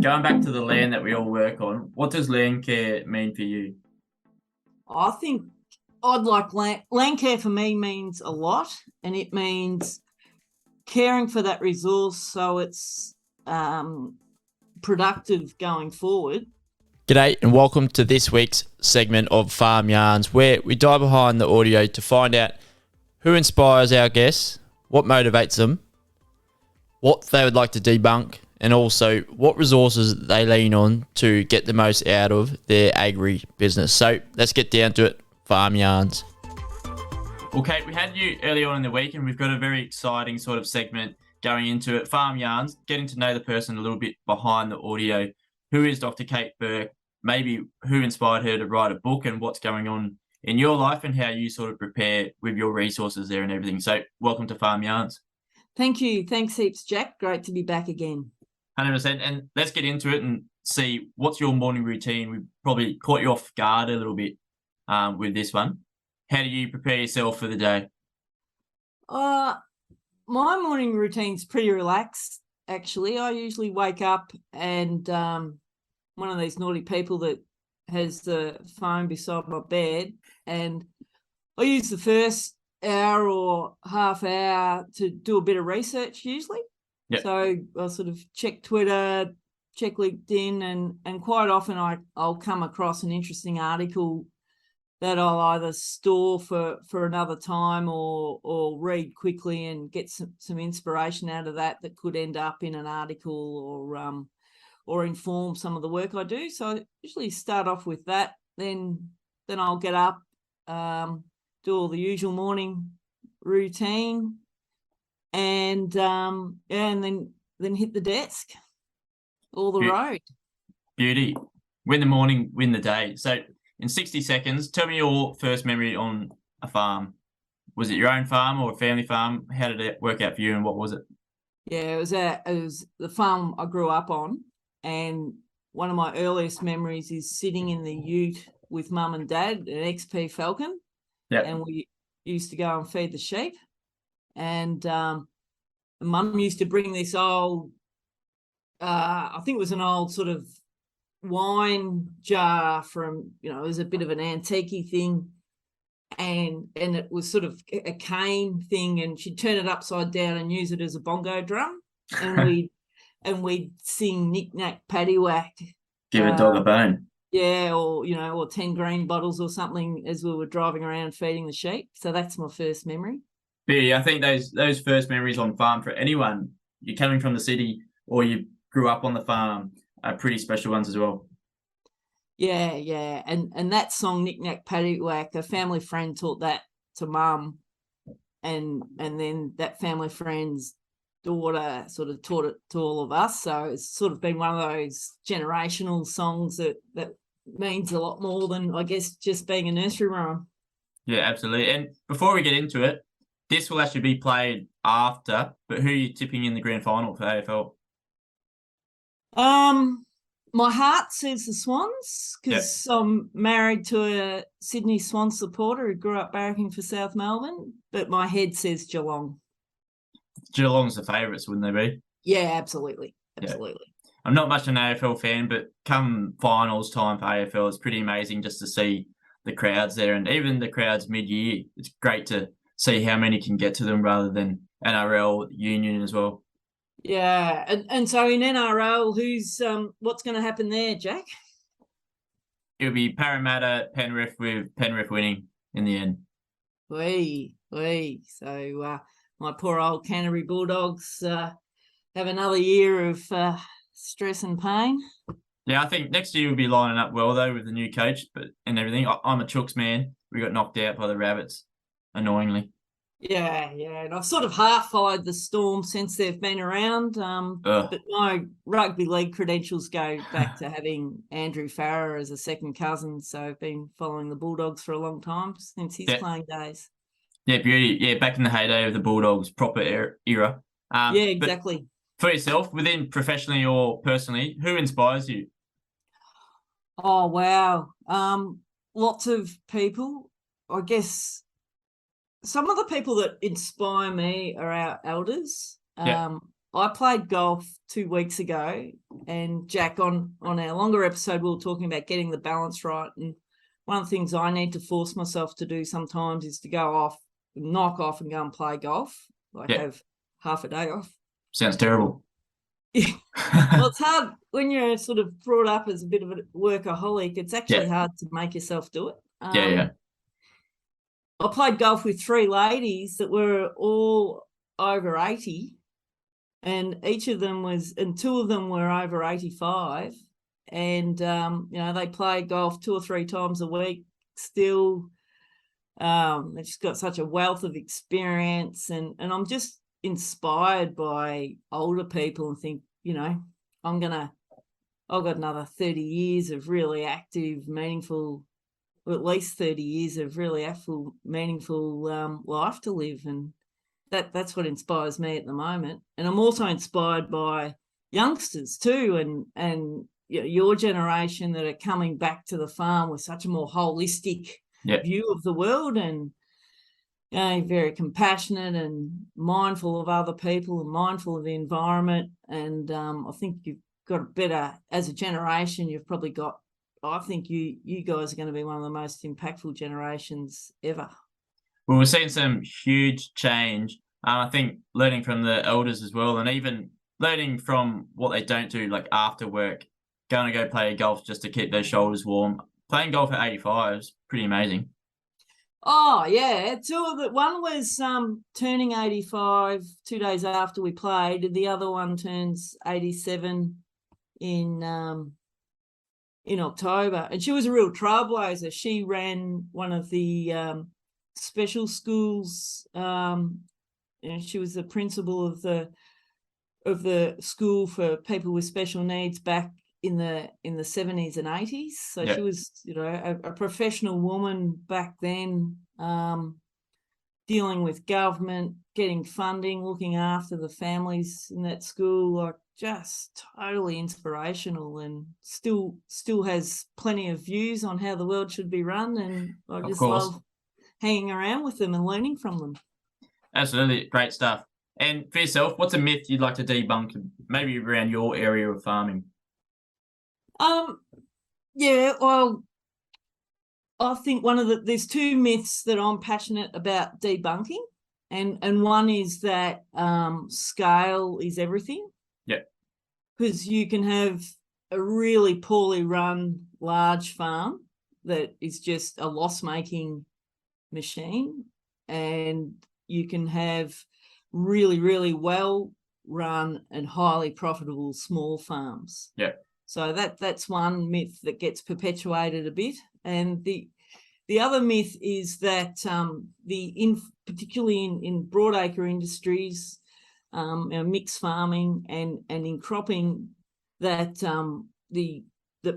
Going back to the land that we all work on, what does land care mean for you? I think I'd like land care for me means a lot, and it means caring for that resource so it's productive going forward. G'day and welcome to this week's segment of Farm Yarns, where we dive behind the audio to find out who inspires our guests, what motivates them, what they would like to debunk, and also what resources they lean on to get the most out of their agri business. So let's get down to it. Farm Yarns. Well, Kate, we had you early on in the week and we've got a very exciting sort of segment going into it. Farm Yarns, getting to know the person a little bit behind the audio. Who is Dr. Kat Burke? Maybe who inspired her to write a book and what's going on in your life and how you sort of prepare with your resources there and everything. So welcome to Farm Yarns. Thank you. Thanks heaps, Jack. Great to be back again. 100%. And let's get into it and see what's your morning routine. We probably caught you off guard a little bit with this one. How do you prepare yourself for the day? My morning routine's pretty relaxed, actually. I usually wake up and one of these naughty people that has the phone beside my bed, and I use the first hour or half hour to do a bit of research usually. Yep. So I'll sort of check Twitter, check LinkedIn, and quite often I'll come across an interesting article that I'll either store for another time or read quickly and get some inspiration out of that could end up in an article or inform some of the work I do. So I usually start off with that. Then I'll get up, do all the usual morning routine, and then hit the desk or the road. Beauty. Win the morning, win the day. So in 60 seconds, tell me your first memory on a farm. Was it your own farm or a family farm? How did it work out for you and what was it? Yeah, it was the farm I grew up on, and one of my earliest memories is sitting in the ute with mum and dad, an XP Falcon. Yep. And we used to go and feed the sheep. And mum used to bring this old, I think it was an old sort of wine jar from, it was a bit of an antique thing. And it was sort of a cane thing, and she'd turn it upside down and use it as a bongo drum. And we'd sing Knick Knack Paddywhack. Give a dog a bone. Yeah, or 10 green bottles or something as we were driving around feeding the sheep. So that's my first memory. Yeah, I think those first memories on farm for anyone, you're coming from the city or you grew up on the farm, are pretty special ones as well. Yeah. And that song, Knick Knack Paddywhack, a family friend taught that to mum. And then that family friend's daughter sort of taught it to all of us. So it's sort of been one of those generational songs that means a lot more than, I guess, just being a nursery rhyme. Yeah, absolutely. And before we get into it, this will actually be played after, but who are you tipping in the grand final for AFL? My heart says the Swans, because I'm married to a Sydney Swans supporter who grew up barracking for South Melbourne, but my head says Geelong. Geelong's the favourites, wouldn't they be? Yeah, absolutely. Yeah. I'm not much an AFL fan, but come finals time for AFL, it's pretty amazing just to see the crowds there, and even the crowds mid-year. It's great to see how many can get to them rather than NRL Union as well. Yeah, and so in NRL, who's what's going to happen there, Jack? It'll be Parramatta, Penrith, with Penrith winning in the end. So my poor old Canterbury Bulldogs have another year of stress and pain. Yeah, I think next year we'll be lining up well though with the new coach, and everything. I'm a Chooks man. We got knocked out by the Rabbits, annoyingly. Yeah, and I've sort of half followed the Storm since they've been around. But my rugby league credentials go back to having Andrew Farrer as a second cousin. So I've been following the Bulldogs for a long time since his playing days. Yeah, beauty. Yeah, back in the heyday of the Bulldogs, proper era. Yeah, exactly. For yourself, within professionally or personally, who inspires you? Oh, wow. Lots of people. I guess some of the people that inspire me are our elders. I played golf 2 weeks ago, and Jack, on our longer episode, we were talking about getting the balance right. And one of the things I need to force myself to do sometimes is to knock off and go and play golf. Have half a day off. Sounds terrible. Well, it's hard when you're sort of brought up as a bit of a workaholic. It's actually hard to make yourself do it. Yeah. I played golf with 3 ladies that were all over 80, and each of them and 2 of them were over 85. And, they play golf 2 or 3 times a week still. They've just got such a wealth of experience, and I'm just inspired by older people and think, I've got another 30 years of really active, meaningful, or at least 30 years of really active, meaningful life to live. And that's what inspires me at the moment. And I'm also inspired by youngsters too, and your generation that are coming back to the farm with such a more holistic view of the world, and very compassionate and mindful of other people and mindful of the environment. And I think you've got a better, as a generation, you've probably got, I think you guys are going to be one of the most impactful generations ever. Well, we're seeing some huge change. I think learning from the elders as well, and even learning from what they don't do, like after work, going to go play golf just to keep their shoulders warm. Playing golf at 85 is pretty amazing. Oh, yeah. 2 of the one was turning 85 2 days after we played. The other one turns 87 in October. And she was a real trailblazer. She ran one of the special schools. She was the principal of the school for people with special needs back in the 70s and 80s. So she was, a professional woman back then, dealing with government, getting funding, looking after the families in that school, like just totally inspirational, and still has plenty of views on how the world should be run. And I just love hanging around with them and learning from them. Absolutely. Great stuff. And for yourself, what's a myth you'd like to debunk, maybe around your area of farming? Well, I think there's 2 myths that I'm passionate about debunking, and one is that scale is everything. Yeah. Because you can have a really poorly run large farm that is just a loss-making machine, and you can have really, really well run and highly profitable small farms. Yeah. So that's one myth that gets perpetuated a bit. And the other myth is that particularly in broadacre industries, mixed farming and in cropping, that the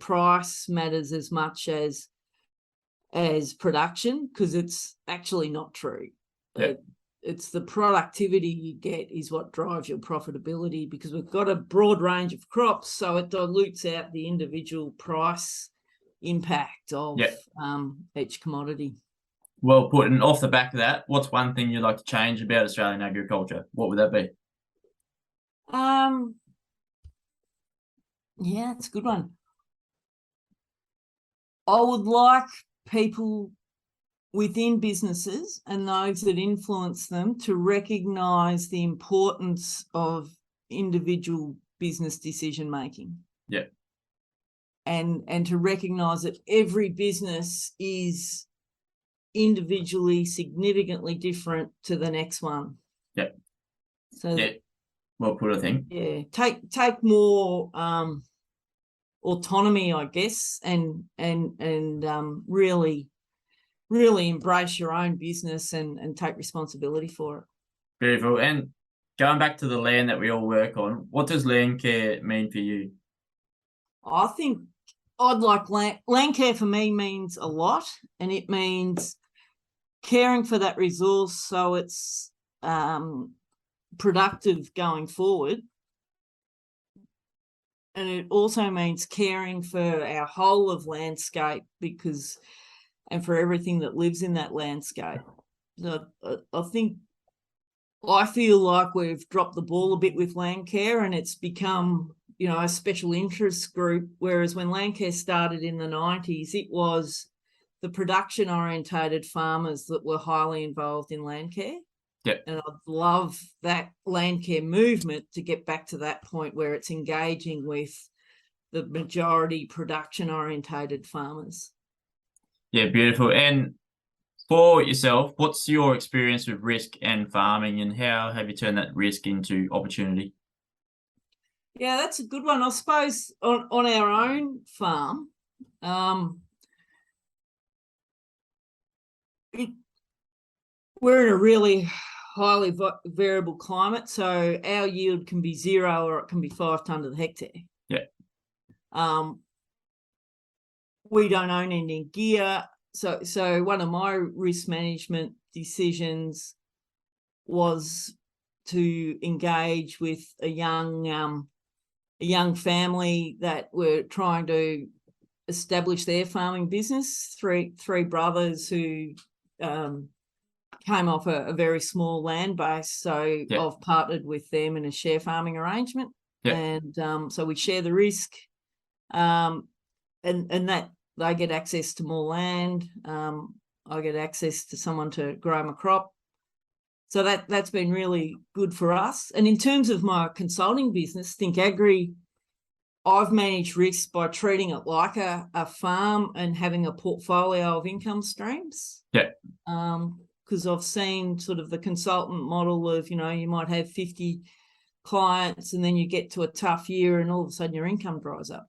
price matters as much as production, because it's actually not true. Yeah. It's the productivity you get is what drives your profitability, because we've got a broad range of crops, so it dilutes out the individual price impact of each commodity. Well put. And off the back of that, what's one thing you'd like to change about Australian agriculture? What would that be? Yeah, it's a good one. I would like people within businesses and those that influence them to recognise the importance of individual business decision making. Yeah. And to recognise that every business is individually significantly different to the next one. Yeah. So well put, I think. Yeah. Take more autonomy, I guess, and really embrace your own business and take responsibility for it. Beautiful. And going back to the land that we all work on, what does land care mean for you? I think I'd like land care for me means a lot, and it means caring for that resource so it's productive going forward. And it also means caring for our whole of landscape, and for everything that lives in that landscape. So I think I feel like we've dropped the ball a bit with Landcare, and it's become, a special interest group, whereas when Landcare started in the 90s, it was the production orientated farmers that were highly involved in Landcare. Yep. And I'd love that Landcare movement to get back to that point where it's engaging with the majority production orientated farmers. Yeah, beautiful. And for yourself, what's your experience with risk and farming, and how have you turned that risk into opportunity? Yeah, that's a good one. I suppose on our own farm, we're in a really highly variable climate, so our yield can be 0 or it can be 5 tonne to the hectare. Yeah. We don't own any gear, so one of my risk management decisions was to engage with a young family that were trying to establish their farming business. Three brothers who came off a very small land base, so Yep. I've partnered with them in a share farming arrangement. Yep. And so we share the risk, and that they get access to more land. I get access to someone to grow my crop. So that's been really good for us. And in terms of my consulting business, Think Agri, I've managed risk by treating it like a farm and having a portfolio of income streams. Yeah. Because I've seen sort of the consultant model of, you might have 50 clients and then you get to a tough year and all of a sudden your income dries up.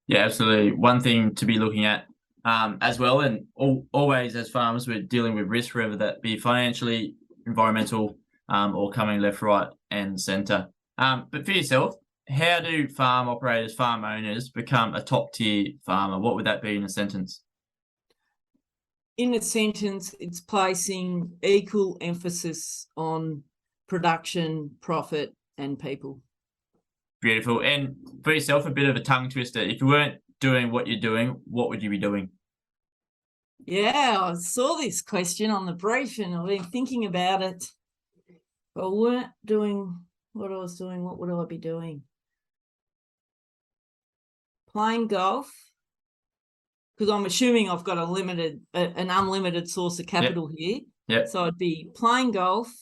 Yeah, absolutely. One thing to be looking at as well, and always as farmers, we're dealing with risk, whether that be financially, environmental, or coming left, right, and centre. But for yourself, how do farm operators, farm owners become a top tier farmer? What would that be in a sentence? In a sentence, it's placing equal emphasis on production, profit, and people. Beautiful. And for yourself, a bit of a tongue twister. If you weren't doing what you're doing, what would you be doing? Yeah, I saw this question on the brief and I've been thinking about it. If I weren't doing what I was doing, what would I be doing? Playing golf, because I'm assuming I've got an unlimited source of capital here. Yeah. So I'd be playing golf,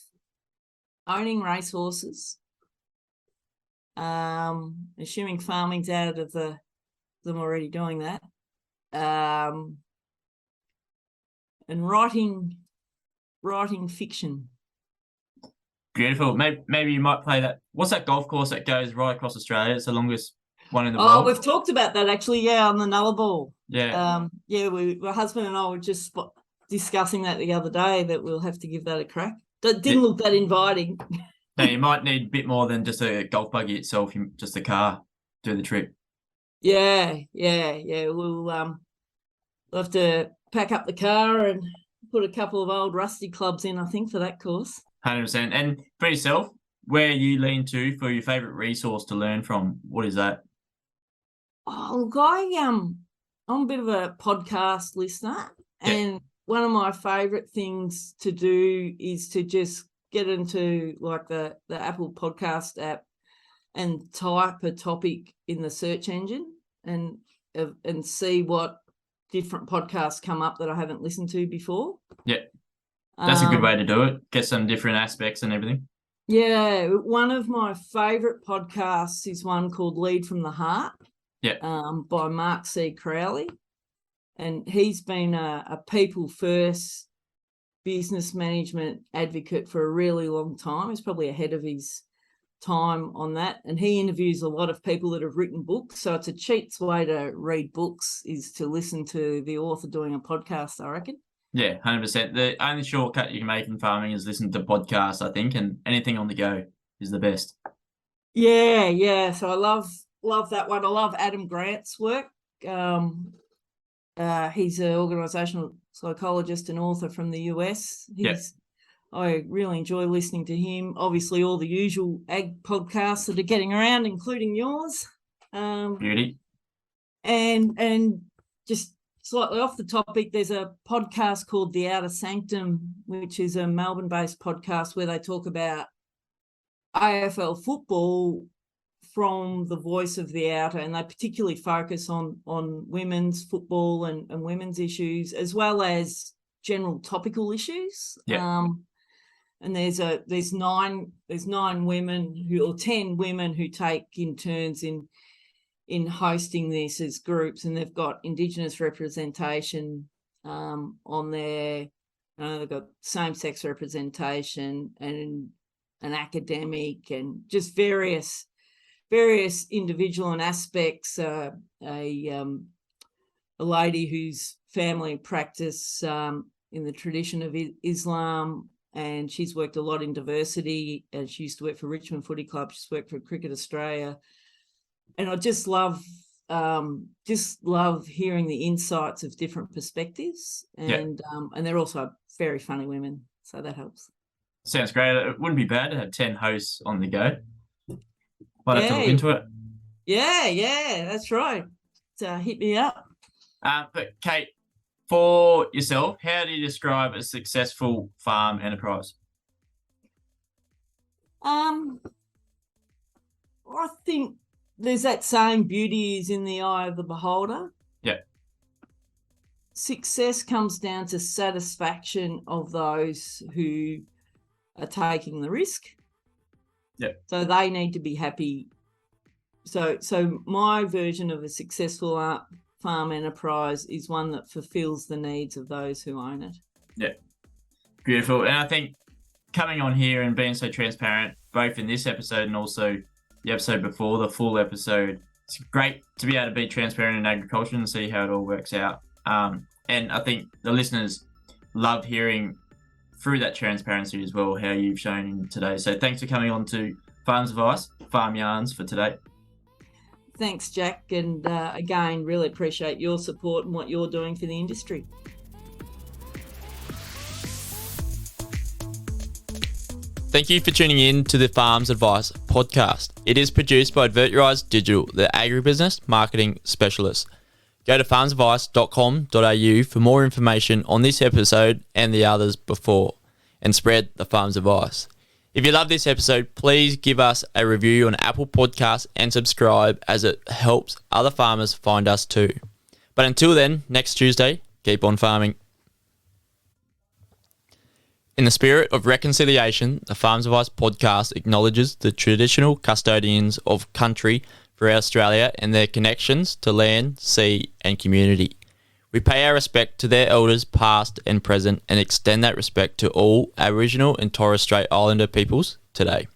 owning racehorses, assuming farming's out of them already doing that, and writing fiction. Beautiful. Maybe you might play that. What's that golf course that goes right across Australia? It's the longest one in the world. Oh, we've talked about that actually. Yeah, on the Nullarbor. Yeah. My husband and I were just discussing that the other day, that we'll have to give that a crack. That didn't look that inviting. No, you might need a bit more than just a golf buggy itself. Just a car do the trip. Yeah. We'll have to pack up the car and put a couple of old rusty clubs in, I think, for that course. 100%. And for yourself, where you lean to for your favourite resource to learn from, what is that? Oh, look, I'm a bit of a podcast listener, and one of my favourite things to do is to just get into like the Apple Podcast app and type a topic in the search engine and see what different podcasts come up that I haven't listened to before. Yeah, that's a good way to do it. Get some different aspects and everything. Yeah, one of my favourite podcasts is one called Lead from the Heart. Yeah. By Mark C. Crowley, and he's been a people first business management advocate for a really long time. He's probably ahead of his time on that, and he interviews a lot of people that have written books. So it's a cheap way to read books is to listen to the author doing a podcast, I reckon. Yeah, 100%. The only shortcut you can make in farming is listen to podcasts, I think, and anything on the go is the best. Yeah. So I love that one. I love Adam Grant's work. He's an organisational psychologist and author from the US. I really enjoy listening to him. Obviously, all the usual ag podcasts that are getting around, including yours. Beauty. And just slightly off the topic, there's a podcast called The Outer Sanctum, which is a Melbourne-based podcast where they talk about AFL football from the voice of the outer, and they particularly focus on women's football and women's issues, as well as general topical issues. Yeah. And there's 9 women or 10 women who take in turns in hosting this as groups, and they've got Indigenous representation on there. They've got same-sex representation and an academic, and just various individual and aspects. A lady whose family practice in the tradition of Islam, and she's worked a lot in diversity, and she used to work for Richmond Footy Club. She's worked for Cricket Australia. And I just love hearing the insights of different perspectives, and they're also very funny women, so that helps. Sounds great. It wouldn't be bad to have 10 hosts on the go. Might have to look into it. Yeah, that's right. So hit me up. But Kate, for yourself, how do you describe a successful farm enterprise? I think there's that saying, beauty is in the eye of the beholder. Yeah. Success comes down to satisfaction of those who are taking the risk. Yeah. So they need to be happy. So my version of a successful farm enterprise is one that fulfills the needs of those who own it. Yeah. Beautiful. And I think coming on here and being so transparent, both in this episode and also the episode before, the full episode, it's great to be able to be transparent in agriculture and see how it all works out. And I think the listeners love hearing through that transparency as well, how you've shown today. So thanks for coming on to Farms Advice, Farm Yarns for today. Thanks, Jack. And again, really appreciate your support and what you're doing for the industry. Thank you for tuning in to the Farms Advice podcast. It is produced by Advertise Digital, the agribusiness marketing specialist. Go to farmsadvice.com.au for more information on this episode and the others before, and spread the farm's advice. If you love this episode, please give us a review on Apple Podcasts and subscribe, as it helps other farmers find us too. But until then, next Tuesday, keep on farming. In the spirit of reconciliation, the Farms Advice podcast acknowledges the traditional custodians of country throughout Australia and their connections to land, sea and community. We pay our respect to their elders past and present, and extend that respect to all Aboriginal and Torres Strait Islander peoples today.